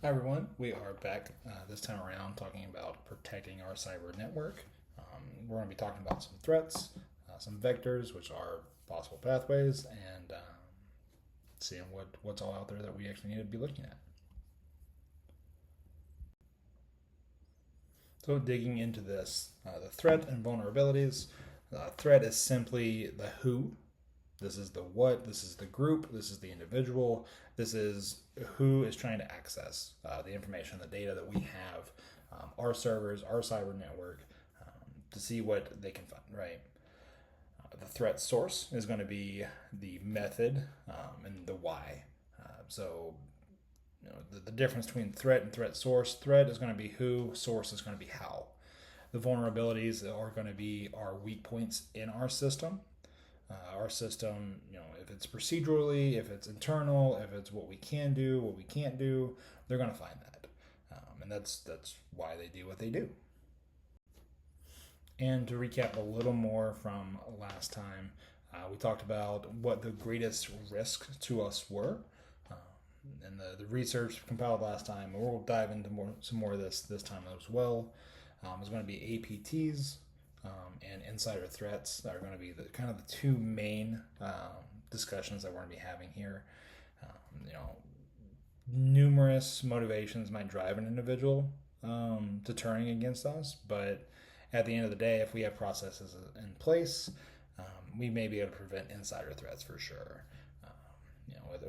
Hi everyone, we are back this time around talking about protecting our cyber network. We're going to be talking about some threats, some vectors, which are possible pathways, and seeing what's all out there that we actually need to be looking at. So digging into this, the threat and vulnerabilities. Threat is simply the who. This is the what, this is the group, this is the individual, this is who is trying to access the information, the data that we have, our servers, our cyber network, to see what they can find, right? The threat source is going to be the method and the why. The difference between threat and threat source: threat is going to be who, source is going to be how. The vulnerabilities are going to be our weak points in our system, if it's procedurally, if it's internal, if it's what we can do, what we can't do, they're going to find that, and that's why they do what they do. And to recap a little more from last time, we talked about what the greatest risks to us were, uh, and the research compiled last time. We'll dive into some more of this time as well. It's going to be APTs, and insider threats that are going to be kind of the two main discussions that we're going to be having here. Numerous motivations might drive an individual to turning against us, but at the end of the day, if we have processes in place, we may be able to prevent insider threats for sure.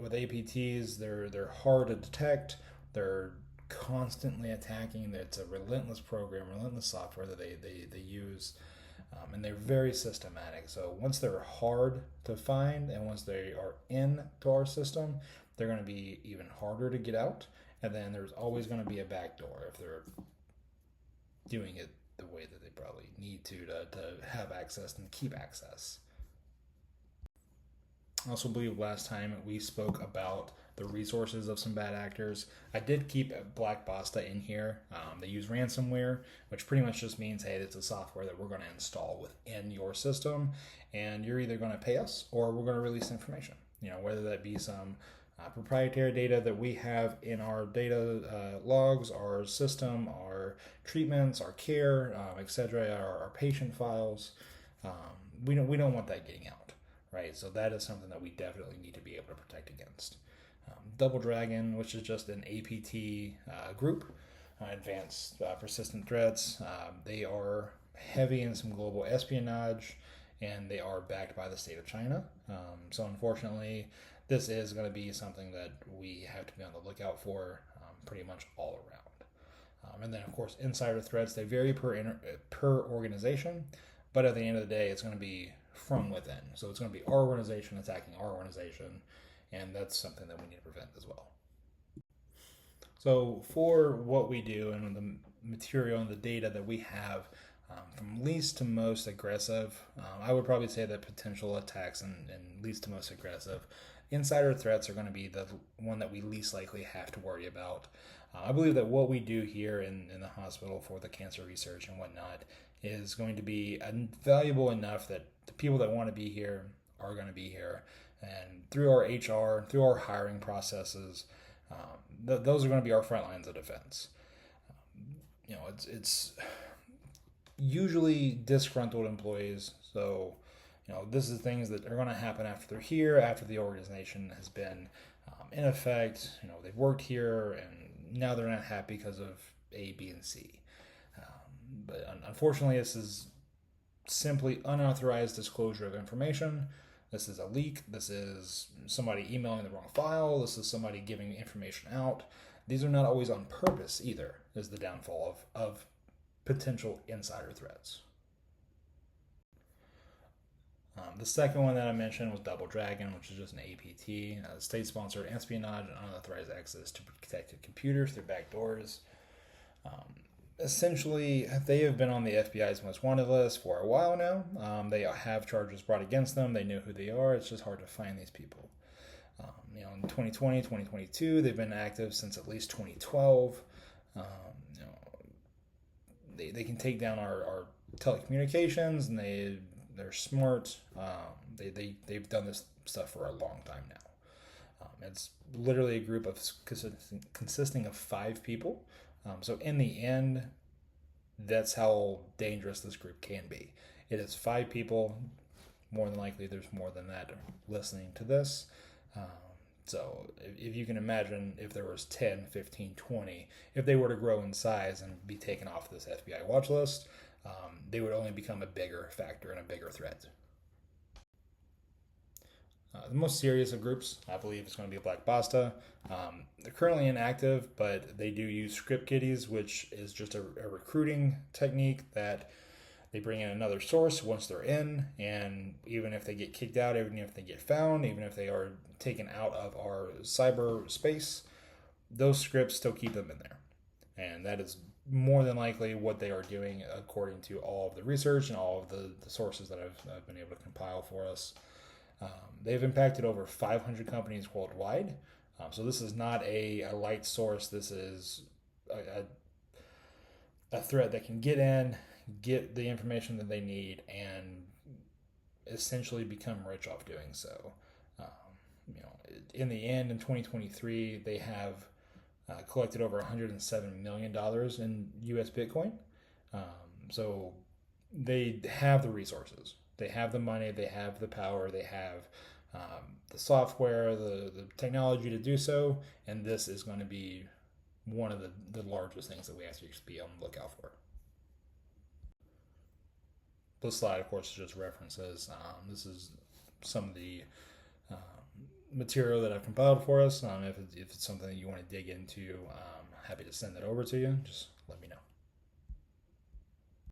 With APTs, they're hard to detect. They're constantly attacking. It's a relentless program, relentless software that they use, and they're very systematic. So once they're hard to find and once they are into our system, they're going to be even harder to get out. And then there's always going to be a backdoor if they're doing it the way that they probably need to have access and keep access. I also believe last time we spoke about the resources of some bad actors. I did keep Black Basta in here. They use ransomware, which pretty much just means, hey, it's a software that we're going to install within your system, and you're either going to pay us or we're going to release information. Whether that be some proprietary data that we have in our data logs, our system, our treatments, our care, etc., our patient files. We don't want that getting out, right? So that is something that we definitely need to be able to protect against. Double Dragon, which is just an APT group, advanced persistent threats. They are heavy in some global espionage, and they are backed by the state of China. So unfortunately, this is going to be something that we have to be on the lookout for pretty much all around. And then, of course, insider threats, they vary per organization, but at the end of the day, it's going to be from within. So it's going to be our organization attacking our organization, and that's something that we need to prevent as well. So for what we do and the material and the data that we have, from least to most aggressive, I would probably say that potential attacks and least to most aggressive, insider threats are going to be the one that we least likely have to worry about. I believe that what we do here in the hospital for the cancer research and whatnot is going to be valuable enough that the people that want to be here are going to be here. And through our HR, through our hiring processes, those are going to be our front lines of defense. It's usually disgruntled employees. So, this is things that are going to happen after they're here, after the organization has been in effect. They've worked here and now they're not happy because of A, B, and C. But unfortunately, this is simply unauthorized disclosure of information. This is a leak. This is somebody emailing the wrong file. This is somebody giving information out. These are not always on purpose either, is the downfall of potential insider threats. The second one that I mentioned was Double Dragon, which is just an APT, state-sponsored espionage and unauthorized access to protected computers through backdoors. Essentially, they have been on the FBI's most wanted list for a while now. They have charges brought against them. They know who they are. It's just hard to find these people. In 2020, 2022, they've been active since at least 2012. They can take down our telecommunications, and they're smart. They've done this stuff for a long time now. It's literally a group of consisting of 5 people. So in the end, that's how dangerous this group can be. It is 5 people. More than likely, there's more than that listening to this. Um, so if you can imagine if there was 10, 15, 20, if they were to grow in size and be taken off this FBI watch list, they would only become a bigger factor and a bigger threat. The most serious of groups, I believe, is going to be Black Basta. They're currently inactive, but they do use script kiddies, which is just a recruiting technique that they bring in another source once they're in, and even if they get kicked out, even if they get found, even if they are taken out of our cyber space, those scripts still keep them in there. And that is more than likely what they are doing according to all of the research and all of the sources that I've been able to compile for us. They've impacted over 500 companies worldwide. So this is not a light source. This is a threat that can get in, get the information that they need, and essentially become rich off doing so. Um, in the end, in 2023, they have collected over $107 million in U.S. Bitcoin. So they have the resources, they have the money, they have the power, they have the software, the technology to do so, and this is going to be one of the largest things that we have to be on the lookout for. This slide, of course, is just references. This is some of the material that I've compiled for us. If it's something that you want to dig into, happy to send that over to you. Just let me know.